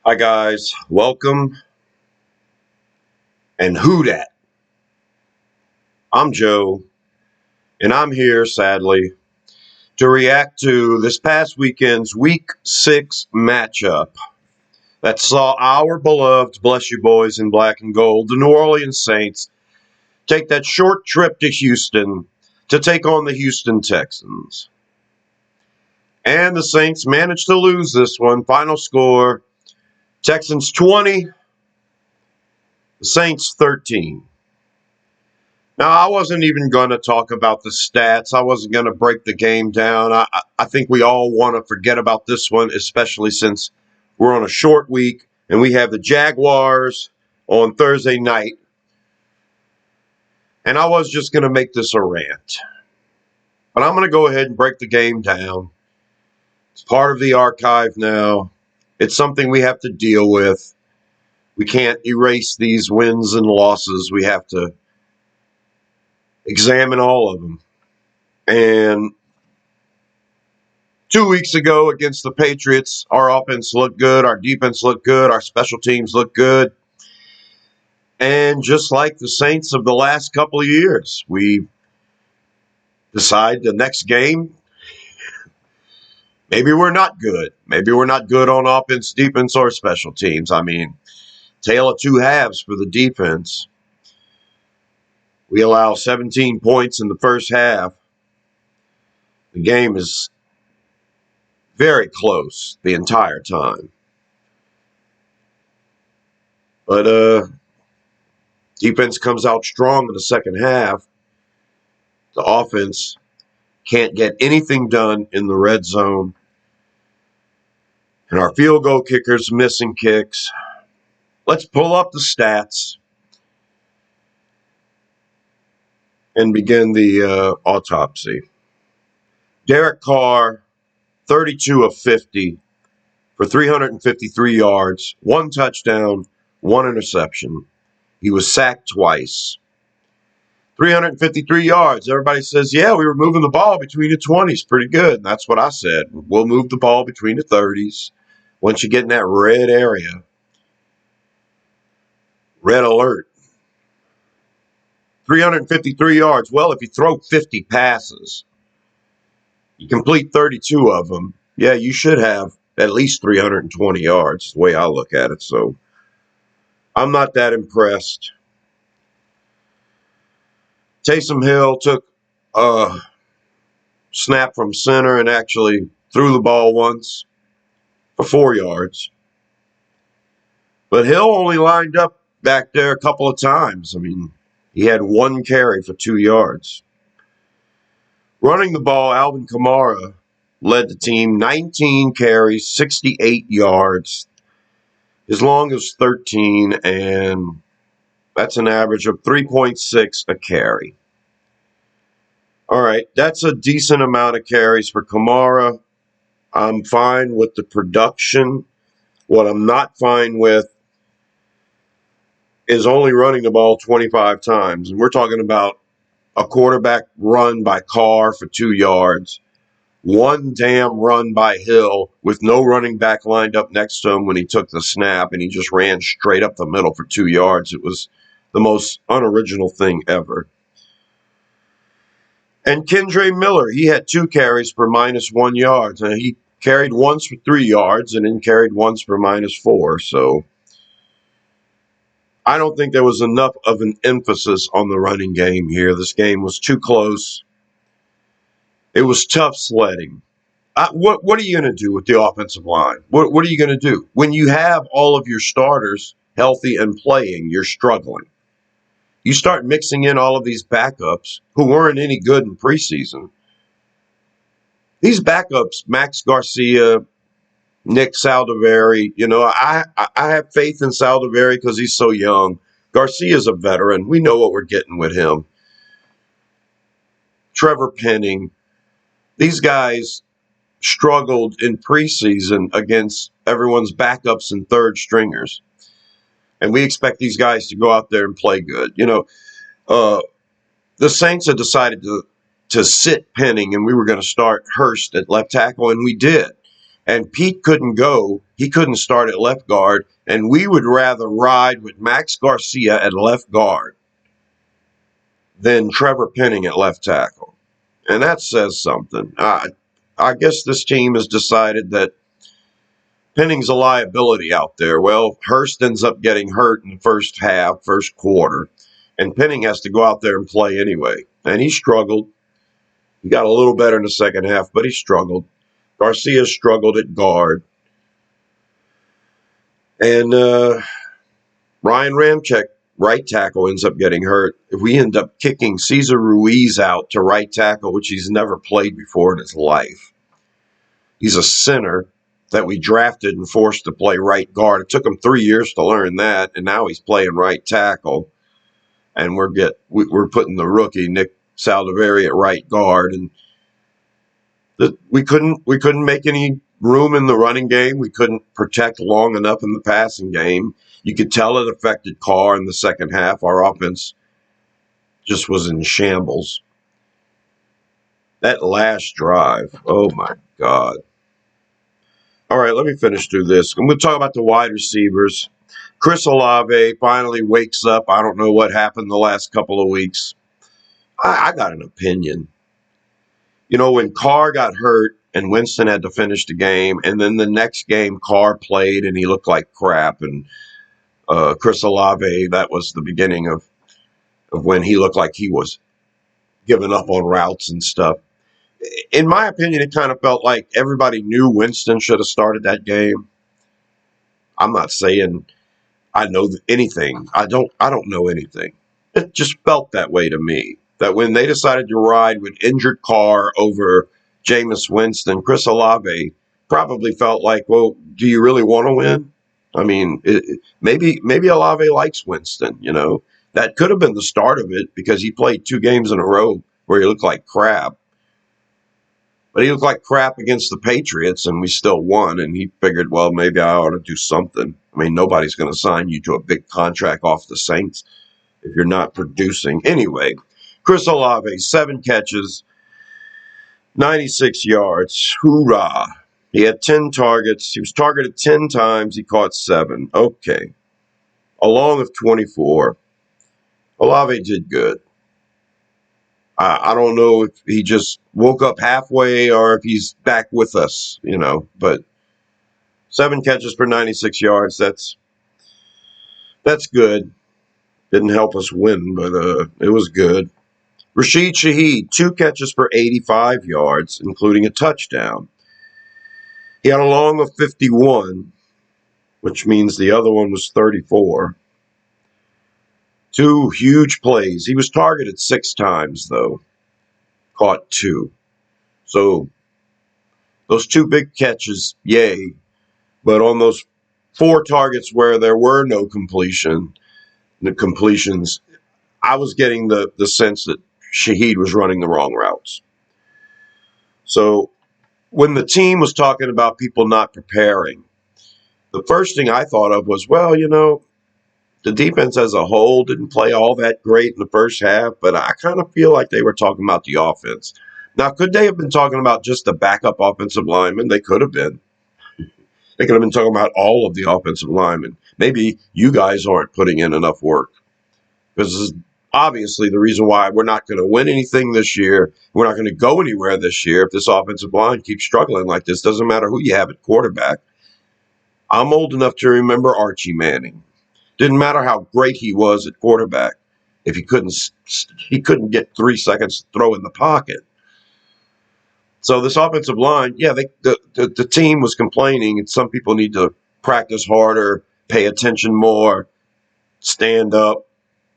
Hi guys, welcome and who dat? I'm Joe, and I'm here sadly to react to this past weekend's Week 6 matchup that saw our beloved, bless you boys in black and gold, the New Orleans Saints take that short trip to Houston to take on the Houston Texans. And the Saints managed to lose this one. Final score, Texans 20, Saints 13. Now, I wasn't even going to talk about the stats. I wasn't going to break the game down. I think we all want to forget about this one, especially since we're on a short week and we have the Jaguars on Thursday night. And I was just going to make this a rant. But I'm going to go ahead and break the game down. It's part of the archive now. It's something we have to deal with. We can't erase these wins and losses. We have to examine all of them. And 2 weeks ago against the Patriots, our offense looked good, our defense looked good, our special teams looked good. And just like the Saints of the last couple of years, we decide the next game, maybe we're not good. Maybe we're not good on offense, defense, or special teams. I mean, tale of two halves for the defense. We allow 17 points in the first half. The game is very close the entire time. But defense comes out strong in the second half. The offense can't get anything done in the red zone. And our field goal kicker's missing kicks. Let's pull up the stats and begin the autopsy. Derek Carr, 32 of 50 for 353 yards, 1 touchdown, 1 interception. He was sacked twice. 353 yards. Everybody says, yeah, we were moving the ball between the 20s. Pretty good. And that's what I said. We'll move the ball between the 30s. Once you get in that red area, red alert. 353 yards. Well, if you throw 50 passes, you complete 32 of them, yeah, you should have at least 320 yards, the way I look at it. So I'm not that impressed. Taysom Hill took a snap from center and actually threw the ball once for 4 yards. But Hill only lined up back there a couple of times. I mean, he had 1 carry for 2 yards. Running the ball, Alvin Kamara led the team, 19 carries, 68 yards. His long is 13, and that's an average of 3.6 a carry. All right, that's a decent amount of carries for Kamara. I'm fine with the production. What I'm not fine with is only running the ball 25 times. And we're talking about a quarterback run by Carr for 2 yards, 1 damn run by Hill with no running back lined up next to him when he took the snap, and he just ran straight up the middle for 2 yards. It was the most unoriginal thing ever. And Kendre Miller, he had 2 carries for -1 yard. He carried once for 3 yards and then carried once for -4. So I don't think there was enough of an emphasis on the running game here. This game was too close. It was tough sledding. What are you going to do with the offensive line? What are you going to do? When you have all of your starters healthy and playing, you're struggling. You start mixing in all of these backups who weren't any good in preseason. These backups, Max Garcia, Nick Saldiveri, I have faith in Saldiveri because he's so young. Garcia's a veteran. We know what we're getting with him. Trevor Penning. These guys struggled in preseason against everyone's backups and third stringers. And we expect these guys to go out there and play good. The Saints had decided to sit Penning, and we were going to start Hurst at left tackle, and we did. And Pete couldn't go he couldn't start at left guard, and we would rather ride with Max Garcia at left guard than Trevor Penning at left tackle. And that says something. I guess this team has decided that Penning's a liability out there. Well, Hurst ends up getting hurt in the first half, first quarter, and Penning has to go out there and play anyway. And he struggled. He got a little better in the second half, but he struggled. Garcia struggled at guard. And Ryan Ramczyk, right tackle, ends up getting hurt. We end up kicking Cesar Ruiz out to right tackle, which he's never played before in his life. He's a center that we drafted and forced to play right guard. It took him 3 years to learn that, and now he's playing right tackle. And we're putting the rookie Nick Saldiveri at right guard, and we couldn't make any room in the running game. We couldn't protect long enough in the passing game. You could tell it affected Carr in the second half. Our offense just was in shambles. That last drive, oh my God. All right, let me finish through this. I'm going to talk about the wide receivers. Chris Olave finally wakes up. I don't know what happened the last couple of weeks. I got an opinion. You know, when Carr got hurt and Winston had to finish the game, and then the next game Carr played and he looked like crap, and Chris Olave, that was the beginning of when he looked like he was giving up on routes and stuff. In my opinion, it kind of felt like everybody knew Winston should have started that game. I'm not saying I know anything. I don't know anything. It just felt that way to me. That when they decided to ride with injured Carr over Jameis Winston, Chris Olave probably felt like, well, do you really want to win? I mean, maybe Olave likes Winston, you know. That could have been the start of it because he played 2 games in a row where he looked like crap. But he looked like crap against the Patriots, and we still won. And he figured, well, maybe I ought to do something. I mean, nobody's going to sign you to a big contract off the Saints if you're not producing. Anyway, Chris Olave, 7 catches, 96 yards. Hoorah. He had 10 targets. He was targeted 10 times. He caught 7. Okay. Along with 24. Olave did good. I don't know if he just woke up halfway or if he's back with us, you know. But 7 catches for 96 yards, that's good. Didn't help us win, but it was good. Rashid Shaheed, 2 catches for 85 yards, including a touchdown. He had a long of 51, which means the other one was 34. 2 huge plays. He was targeted 6 times, though. Caught 2. So those 2 big catches, yay. But on those 4 targets where there were no completions, I was getting the sense that Shaheed was running the wrong routes. So when the team was talking about people not preparing, the first thing I thought of was, well, you know, the defense as a whole didn't play all that great in the first half, but I kind of feel like they were talking about the offense. Now, could they have been talking about just the backup offensive lineman? They could have been. They could have been talking about all of the offensive linemen. Maybe you guys aren't putting in enough work. This is obviously the reason why we're not going to win anything this year. We're not going to go anywhere this year if this offensive line keeps struggling like this. Doesn't matter who you have at quarterback. I'm old enough to remember Archie Manning. Didn't matter how great he was at quarterback if he couldn't get 3 seconds to throw in the pocket. So this offensive line, yeah, the team was complaining, and some people need to practice harder, pay attention more, stand up.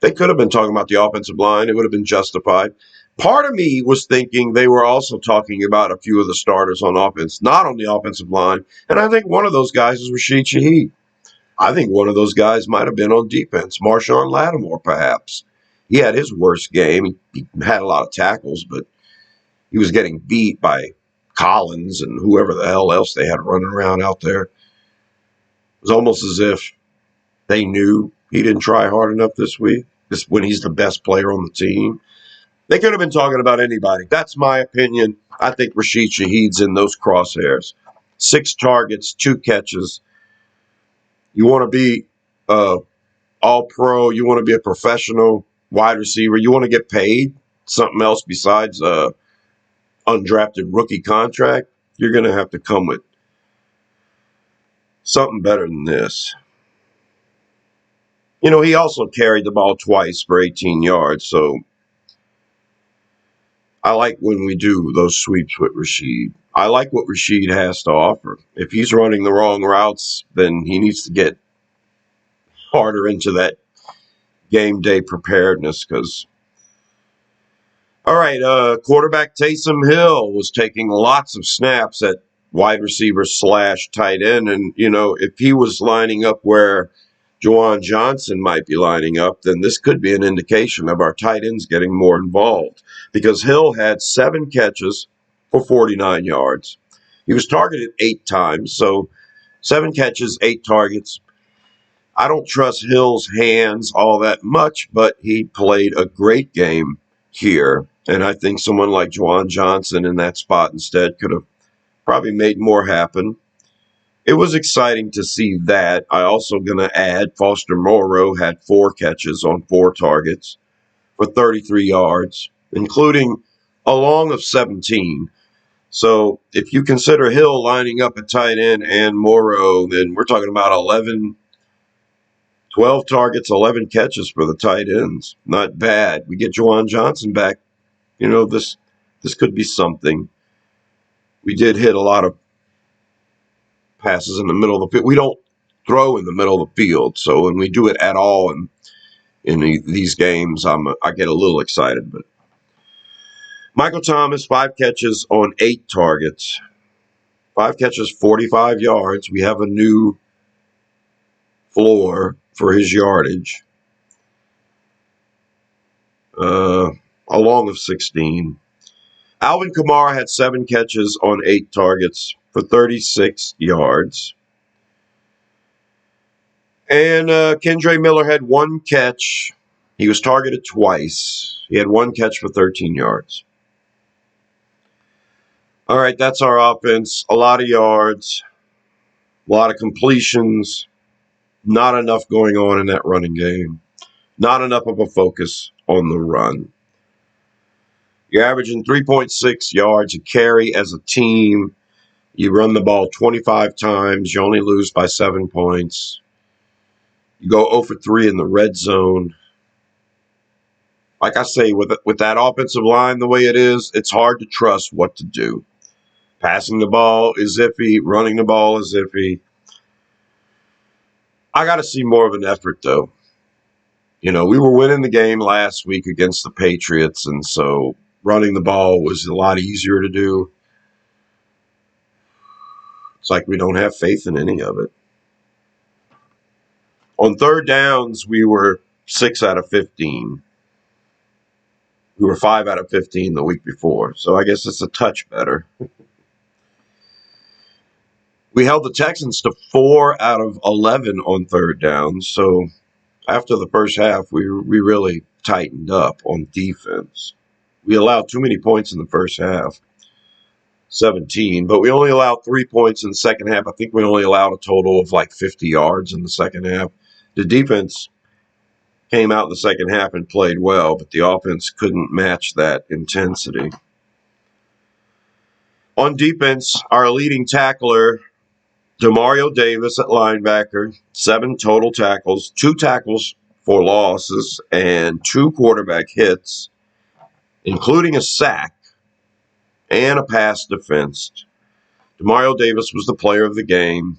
They could have been talking about the offensive line. It would have been justified. Part of me was thinking they were also talking about a few of the starters on offense, not on the offensive line. And I think one of those guys is Rashid Shaheed. I think one of those guys might have been on defense. Marshawn Lattimore, perhaps. He had his worst game. He had a lot of tackles, but he was getting beat by Collins and whoever the hell else they had running around out there. It was almost as if they knew he didn't try hard enough this week, when he's the best player on the team. They could have been talking about anybody. That's my opinion. I think Rashid Shaheed's in those crosshairs. 6 targets, 2 catches, You want to be all pro. You want to be a professional wide receiver. You want to get paid something else besides undrafted rookie contract. You're going to have to come with something better than this. You know, he also carried the ball twice for 18 yards. So I like when we do those sweeps with Rashid. I like what Rashid has to offer. If he's running the wrong routes, then he needs to get harder into that game day preparedness. Because, all right, quarterback Taysom Hill was taking lots of snaps at wide receiver / tight end. And, you know, if he was lining up where Juwan Johnson might be lining up, then this could be an indication of our tight ends getting more involved, because Hill had 7 catches for 49 yards. He was targeted 8 times, so 7 catches, 8 targets. I don't trust Hill's hands all that much, but he played a great game here, and I think someone like Juwan Johnson in that spot instead could have probably made more happen. It was exciting to see that. I also going to add Foster Moreau had 4 catches on 4 targets for 33 yards, including a long of 17. So if you consider Hill lining up at tight end and Moreau, then we're talking about 12 targets, 11 catches for the tight ends. Not bad. We get Juwan Johnson back. You know, this could be something. We did hit a lot of passes in the middle of the field. We don't throw in the middle of the field, so when we do it at all in these games, I get a little excited. But Michael Thomas, 5 catches on 8 targets, 5 catches, 45 yards. We have a new floor for his yardage, a long of 16. Alvin Kamara had 7 catches on 8 targets for 36 yards. And Kendre Miller had 1 catch. He was targeted twice. He had 1 catch for 13 yards. All right, that's our offense. A lot of yards, a lot of completions, not enough going on in that running game, not enough of a focus on the run. You're averaging 3.6 yards a carry as a team. You run the ball 25 times. You only lose by 7 points. You go 0 for 3 in the red zone. Like I say, with that offensive line the way it is, it's hard to trust what to do. Passing the ball is iffy. Running the ball is iffy. I got to see more of an effort, though. You know, we were winning the game last week against the Patriots, and so running the ball was a lot easier to do. It's like we don't have faith in any of it. On third downs, we were 6 out of 15. We were 5 out of 15 the week before, so I guess it's a touch better. We held the Texans to 4 out of 11 on third down, so after the first half, we really tightened up on defense. We allowed too many points in the first half, 17, but we only allowed 3 points in the second half. I think we only allowed a total of like 50 yards in the second half. The defense came out in the second half and played well, but the offense couldn't match that intensity. On defense, our leading tackler, Demario Davis at linebacker, 7 total tackles, 2 tackles for losses, and 2 quarterback hits, including a sack and a pass defense. Demario Davis was the player of the game,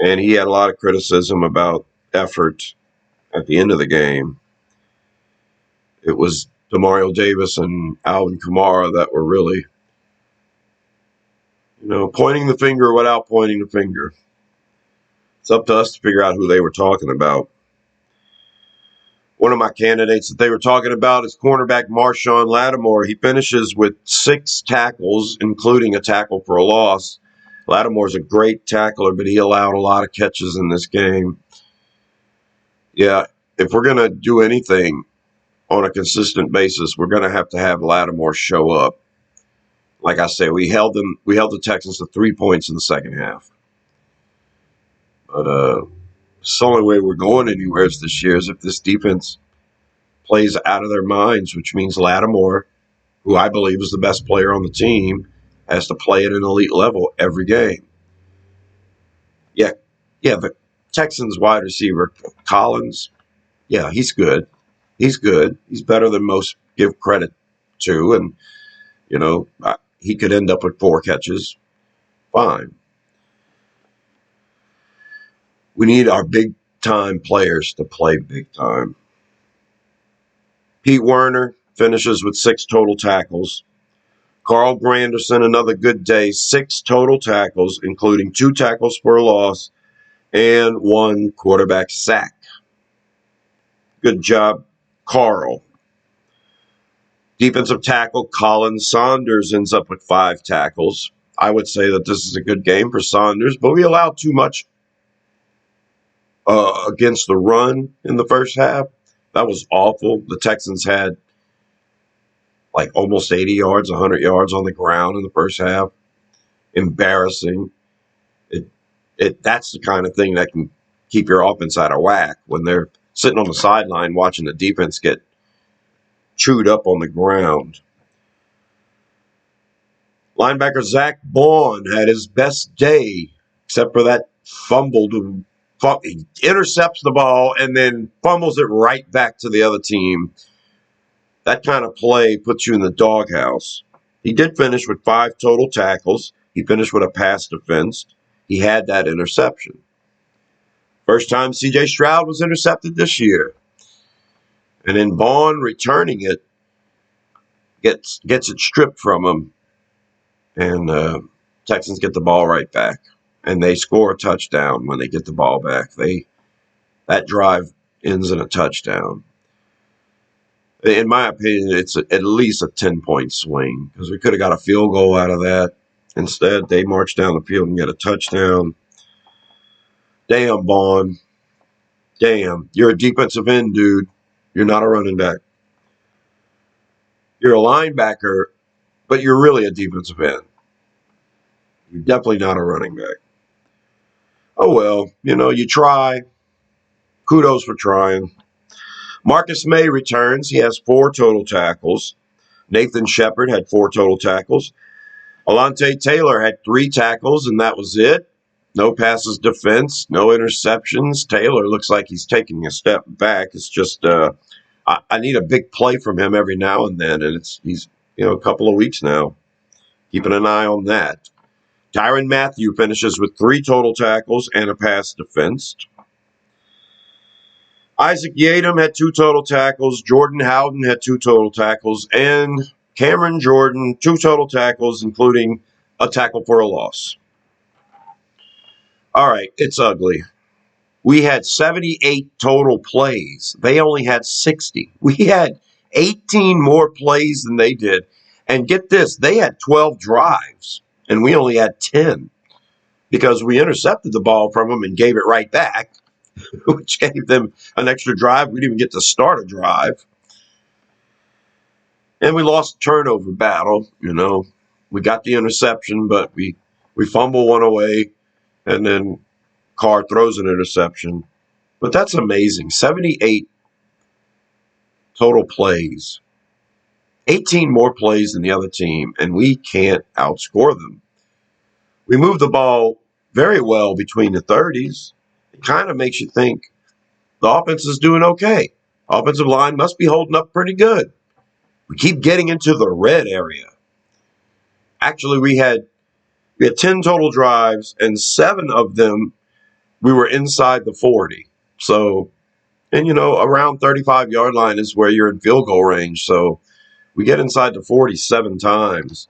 and he had a lot of criticism about effort at the end of the game. It was Demario Davis and Alvin Kamara that were really, pointing the finger without pointing the finger. It's up to us to figure out who they were talking about. One of my candidates that they were talking about is cornerback Marshawn Lattimore. He finishes with 6 tackles, including a tackle for a loss. Lattimore's a great tackler, but he allowed a lot of catches in this game. Yeah, if we're going to do anything on a consistent basis, we're going to have Lattimore show up. Like I say, we held the Texans to 3 points in the second half. But it's the only way we're going anywhere this year is if this defense plays out of their minds, which means Lattimore, who I believe is the best player on the team, has to play at an elite level every game. Yeah, the Texans wide receiver, Collins, yeah, he's good. He's good. He's better than most give credit to. And, he could end up with 4 catches. Fine. We need our big time players to play big time. Pete Werner finishes with 6 total tackles. Carl Granderson, another good day, 6 total tackles, including 2 tackles for a loss and 1 quarterback sack. Good job, Carl. Defensive tackle Colin Saunders ends up with 5 tackles. I would say that this is a good game for Saunders, but we allowed too much against the run in the first half. That was awful. The Texans had like almost 80 yards, 100 yards on the ground in the first half. Embarrassing. That's the kind of thing that can keep your offense out of whack when they're sitting on the sideline watching the defense get chewed up on the ground. Linebacker Zach Baun had his best day, except for that fumble. He intercepts the ball and then fumbles it right back to the other team. That kind of play puts you in the doghouse. He did finish with 5 total tackles. He finished with a pass defense. He had that interception. First time C.J. Stroud was intercepted this year. And then Baun returning it gets it stripped from him. And Texans get the ball right back. And they score a touchdown when they get the ball back. That drive ends in a touchdown. In my opinion, it's at least a 10-point swing because we could have got a field goal out of that. Instead, they march down the field and get a touchdown. Damn, Baun. Damn. You're a defensive end, dude. You're not a running back. You're a linebacker, but you're really a defensive end. You're definitely not a running back. Oh, well, you try. Kudos for trying. Marcus May returns. He has 4 total tackles. Nathan Shepard had 4 total tackles. Alontae Taylor had 3 tackles, and that was it. No passes defense, no interceptions. Taylor looks like he's taking a step back. It's just I need a big play from him every now and then, and he's a couple of weeks now. Keeping an eye on that. Tyrann Mathieu finishes with 3 total tackles and a pass defense. Isaac Yiadom had 2 total tackles. Jordan Howden had 2 total tackles. And Cameron Jordan, 2 total tackles, including a tackle for a loss. All right, it's ugly. We had 78 total plays. They only had 60. We had 18 more plays than they did. And get this, they had 12 drives, and we only had 10 because we intercepted the ball from them and gave it right back, which gave them an extra drive. We didn't even get to start a drive. And we lost the turnover battle, We got the interception, but we fumble one away, and then Carr throws an interception. But that's amazing. 78 total plays. 18 more plays than the other team, and we can't outscore them. We move the ball very well between the 30s. It kind of makes you think the offense is doing okay. Offensive line must be holding up pretty good. We keep getting into the red area. Actually, we had 10 total drives, and 7 of them we were inside the 40. So, and around 35-yard line is where you're in field goal range. So we get inside the 47 times.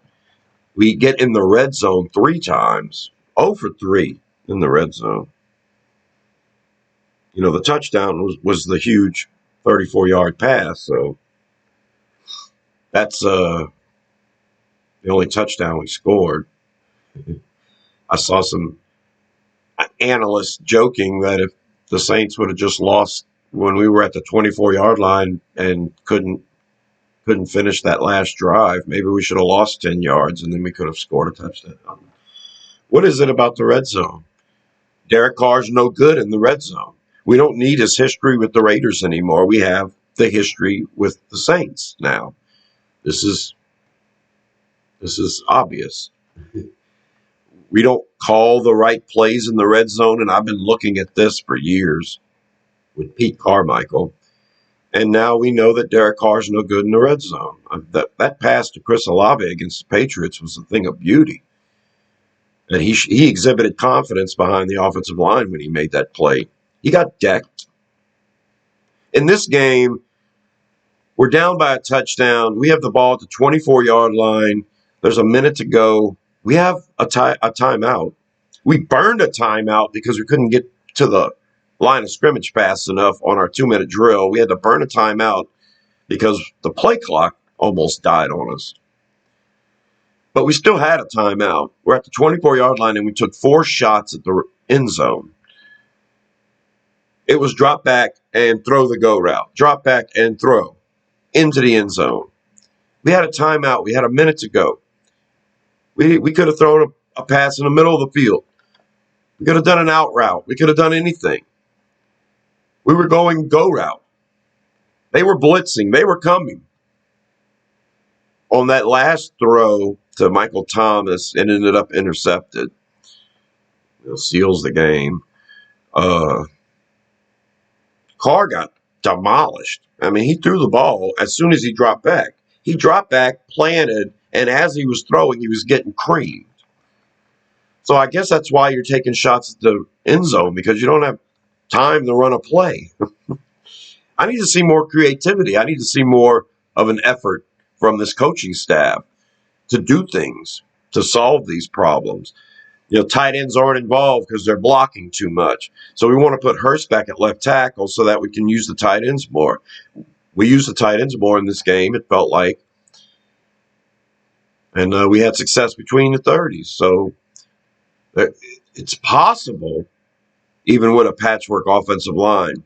We get in the red zone 3 times. 0 for 3 in the red zone. The touchdown was the huge 34-yard pass. So that's the only touchdown we scored. I saw some analysts joking that if the Saints would have just lost when we were at the 24-yard line and couldn't finish that last drive, maybe we should have lost 10 yards and then we could have scored a touchdown. What is it about the red zone? Derek Carr's no good in the red zone. We don't need his history with the Raiders anymore. We have the history with the Saints now. This is obvious. We don't call the right plays in the red zone, and I've been looking at this for years with Pete Carmichael. And now we know that Derek Carr's no good in the red zone. That pass to Chris Olave against the Patriots was a thing of beauty. And he exhibited confidence behind the offensive line when he made that play. He got decked. In this game, we're down by a touchdown. We have the ball at the 24-yard line. There's a minute to go. We have a timeout. We burned a timeout because we couldn't get to the line of scrimmage fast enough on our 2-minute drill. We had to burn a timeout because the play clock almost died on us. But we still had a timeout. We're at the 24-yard line, and we took 4 shots at the end zone. It was drop back and throw the go route. Drop back and throw into the end zone. We had a timeout. We had a minute to go. We could have thrown a pass in the middle of the field. We could have done an out route. We could have done anything. We were going go route. They were blitzing. They were coming. On that last throw to Michael Thomas, it ended up intercepted. It seals the game. Carr got demolished. I mean, he threw the ball as soon as he dropped back. He dropped back, planted, and as he was throwing, he was getting creamed. So I guess that's why you're taking shots at the end zone, because you don't have time to run a play. I need to see more creativity. I need to see more of an effort from this coaching staff to do things, to solve these problems. You know, tight ends aren't involved because they're blocking too much. So we want to put Hurst back at left tackle so that we can use the tight ends more. We used the tight ends more in this game, it felt like. And we had success between the 30s. So it's possible, even with a patchwork offensive line,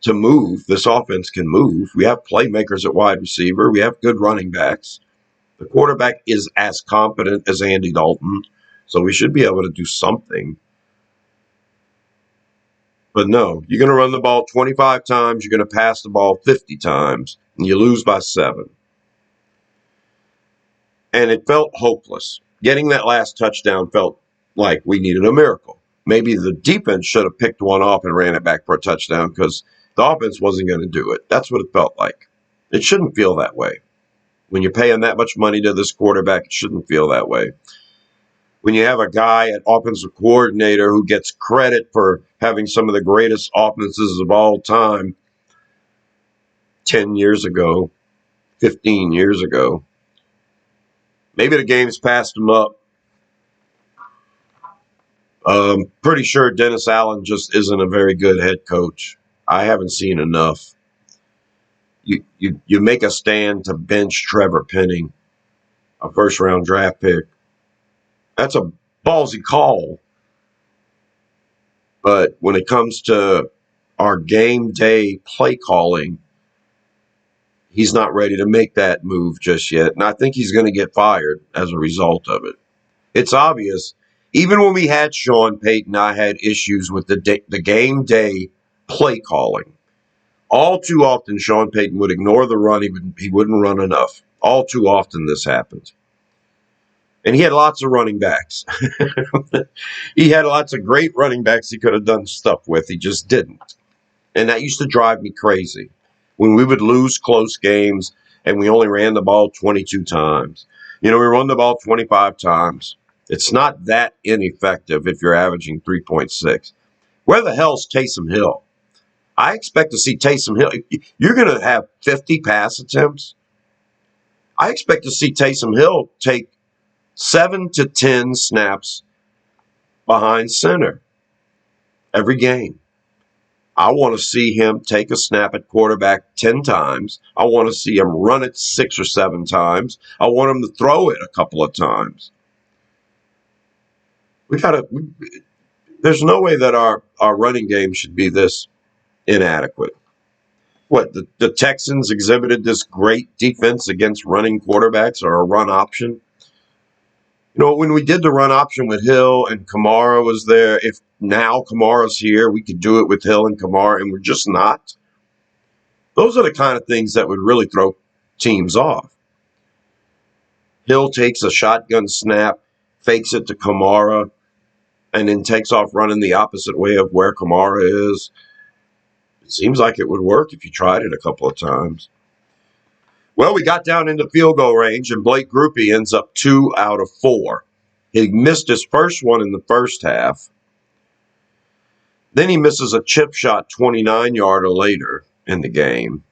to move. This offense can move. We have playmakers at wide receiver. We have good running backs. The quarterback is as competent as Andy Dalton, so we should be able to do something. But no, you're going to run the ball 25 times, you're going to pass the ball 50 times, and you lose by 7. And it felt hopeless. Getting that last touchdown felt like we needed a miracle. Maybe the defense should have picked one off and ran it back for a touchdown because the offense wasn't going to do it. That's what it felt like. It shouldn't feel that way. When you're paying that much money to this quarterback, it shouldn't feel that way. When you have a guy at offensive coordinator who gets credit for having some of the greatest offenses of all time 10 years ago, 15 years ago, maybe the game's passed him up. Pretty sure Dennis Allen just isn't a very good head coach. I haven't seen enough. You make a stand to bench Trevor Penning, a first-round draft pick. That's a ballsy call. But when it comes to our game day play calling, he's not ready to make that move just yet. And I think he's going to get fired as a result of it. It's obvious. Even when we had Sean Payton, I had issues with the game day play calling. All too often, Sean Payton would ignore the run. He wouldn't run enough. All too often this happened. And he had lots of running backs. He had lots of great running backs he could have done stuff with. He just didn't. And that used to drive me crazy. When we would lose close games and we only ran the ball 22 times. You know, we run the ball 25 times. It's not that ineffective if you're averaging 3.6. Where the hell's Taysom Hill? I expect to see Taysom Hill. You're going to have 50 pass attempts. I expect to see Taysom Hill take 7 to 10 snaps behind center every game. I want to see him take a snap at quarterback 10 times. I want to see him run it 6 or 7 times. I want him to throw it a couple of times. There's no way that our running game should be this inadequate. What, the Texans exhibited this great defense against running quarterbacks or a run option? When we did the run option with Hill and Kamara was there, if now Kamara's here, we could do it with Hill and Kamara, and we're just not. Those are the kind of things that would really throw teams off. Hill takes a shotgun snap, fakes it to Kamara, and then takes off running the opposite way of where Kamara is. It seems like it would work if you tried it a couple of times. Well, we got down into field goal range, and Blake Grupe ends up 2 out of 4. He missed his first one in the first half. Then he misses a chip shot 29-yarder later in the game.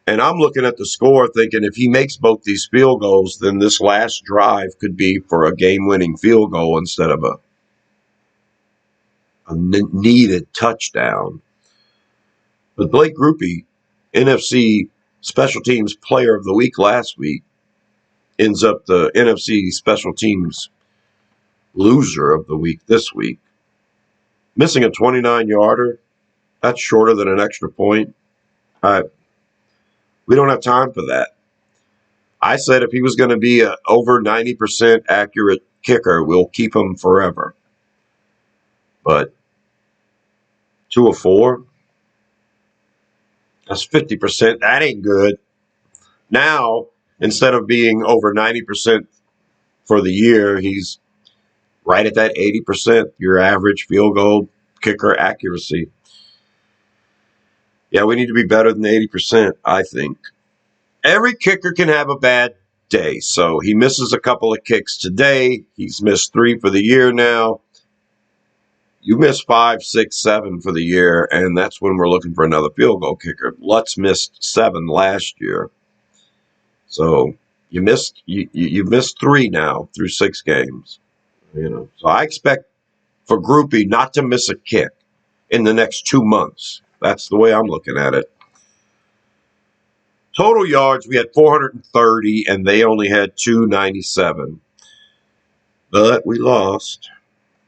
And I'm looking at the score thinking if he makes both these field goals, then this last drive could be for a game-winning field goal instead of a needed touchdown. But Blake Grupe, NFC Special Teams Player of the Week last week, ends up the NFC Special Teams Loser of the Week this week. Missing a 29-yarder, that's shorter than an extra point. We don't have time for that. I said if he was going to be an over 90% accurate kicker, we'll keep him forever. But 2 of 4, that's 50%. That ain't good. Now, instead of being over 90% for the year, he's right at that 80%, your average field goal kicker accuracy. Yeah, we need to be better than 80%, I think. Every kicker can have a bad day, so he misses a couple of kicks today. He's missed 3 for the year now. You miss 5, 6, 7 for the year, and that's when we're looking for another field goal kicker. Lutz missed 7 last year. So you missed 3 now through 6 games. So I expect for Grupe not to miss a kick in the next 2 months. That's the way I'm looking at it. Total yards, we had 430, and they only had 297. But we lost.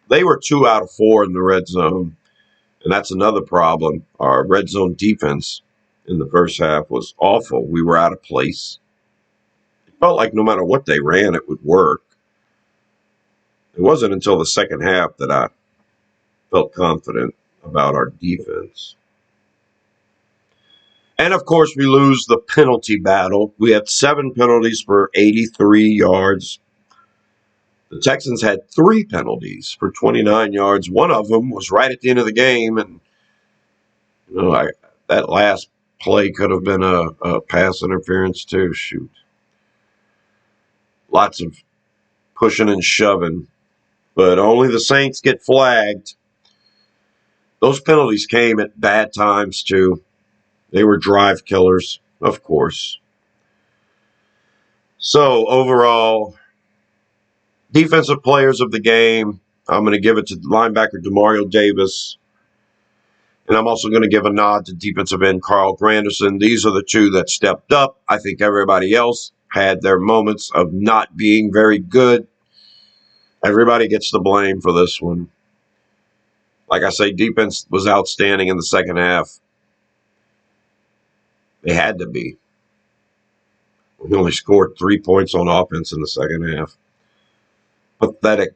They were 2 out of 4 in the red zone, and that's another problem. Our red zone defense in the first half was awful. We were out of place. It felt like no matter what they ran, it would work. It wasn't until the second half that I felt confident about our defense. And, of course, we lose the penalty battle. We had 7 penalties for 83 yards. The Texans had 3 penalties for 29 yards. One of them was right at the end of the game, and that last play could have been a pass interference too. Shoot. Lots of pushing and shoving, but only the Saints get flagged. Those penalties came at bad times too. They were drive killers, of course. So overall, defensive players of the game, I'm going to give it to linebacker Demario Davis. And I'm also going to give a nod to defensive end Carl Granderson. These are the 2 that stepped up. I think everybody else had their moments of not being very good. Everybody gets the blame for this one. Like I say, defense was outstanding in the second half. They had to be. We only scored 3 points on offense in the second half. Pathetic.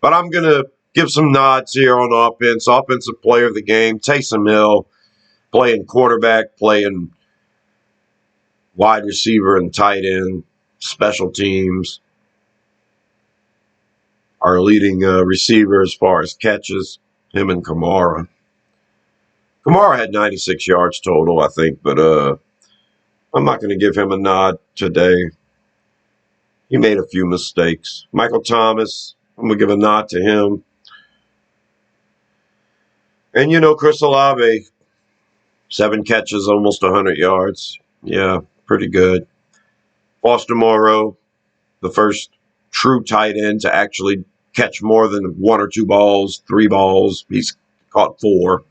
But I'm going to give some nods here on offense. Offensive player of the game, Taysom Hill, playing quarterback, playing wide receiver and tight end, special teams. Our leading receiver as far as catches, him and Kamara. Kamara had 96 yards total, I think, but I'm not going to give him a nod today. He made a few mistakes. Michael Thomas, I'm going to give a nod to him. And, Chris Olave, 7 catches, almost 100 yards. Yeah, pretty good. Foster Moreau, the first true tight end to actually catch more than 1 or 2 balls, 3 balls. He's caught 4.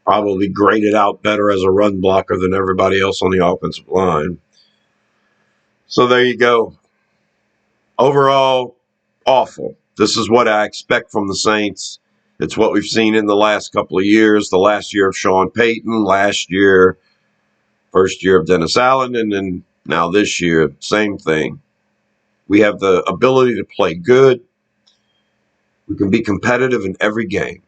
Probably graded out better as a run blocker than everybody else on the offensive line. So there you go. Overall, awful. This is what I expect from the Saints. It's what we've seen in the last couple of years. The last year of Sean Payton, last year, first year of Dennis Allen, and then now this year, same thing. We have the ability to play good. We can be competitive in every game.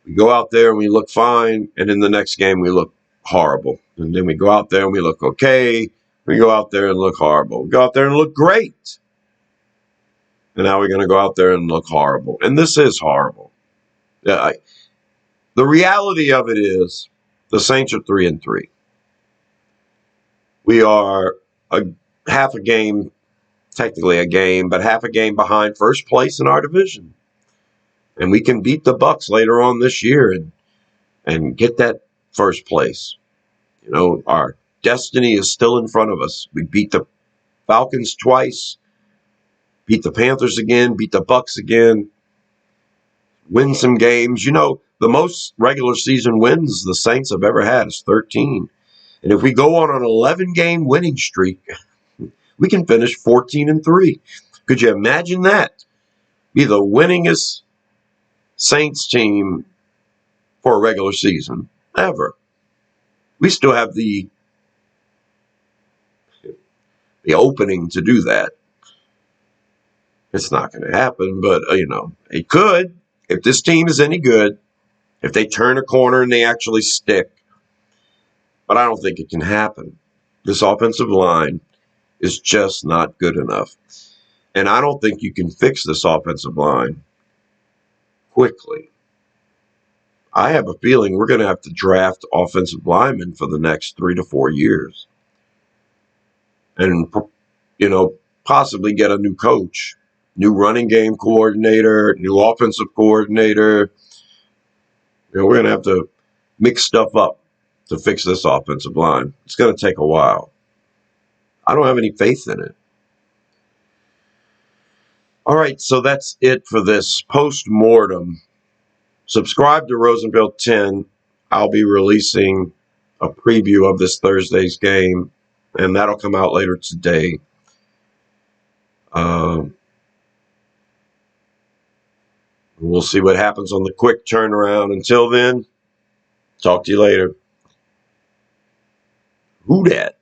We go out there and we look fine, and in the next game we look horrible. And then we go out there and we look okay. We go out there and look horrible. We go out there and look great. And now we're going to go out there and look horrible. And this is horrible. The reality of it is the Saints are 3-3. We are half a game, technically a game, but half a game behind first place in our division. And we can beat the Bucs later on this year and get that first place. You know, our destiny is still in front of us. We beat the Falcons twice, beat the Panthers again, beat the Bucs again, win some games. You know, the most regular season wins the Saints have ever had is 13. And if we go on an 11-game winning streak, we can finish 14-3. Could you imagine that? Be the winningest Saints team for a regular season ever. We still have the opening to do that. It's not going to happen, but, it could. If this team is any good, if they turn a corner and they actually stick. But I don't think it can happen. This offensive line is just not good enough. And I don't think you can fix this offensive line quickly. I have a feeling we're going to have to draft offensive linemen for the next 3 to 4 years. And, possibly get a new coach, new running game coordinator, new offensive coordinator. We're going to have to mix stuff up to fix this offensive line. It's going to take a while. I don't have any faith in it. All right, so that's it for this post-mortem. Subscribe to Rosenfeld 10. I'll be releasing a preview of this Thursday's game, and that'll come out later today. We'll see what happens on the quick turnaround. Until then, talk to you later. Who dat?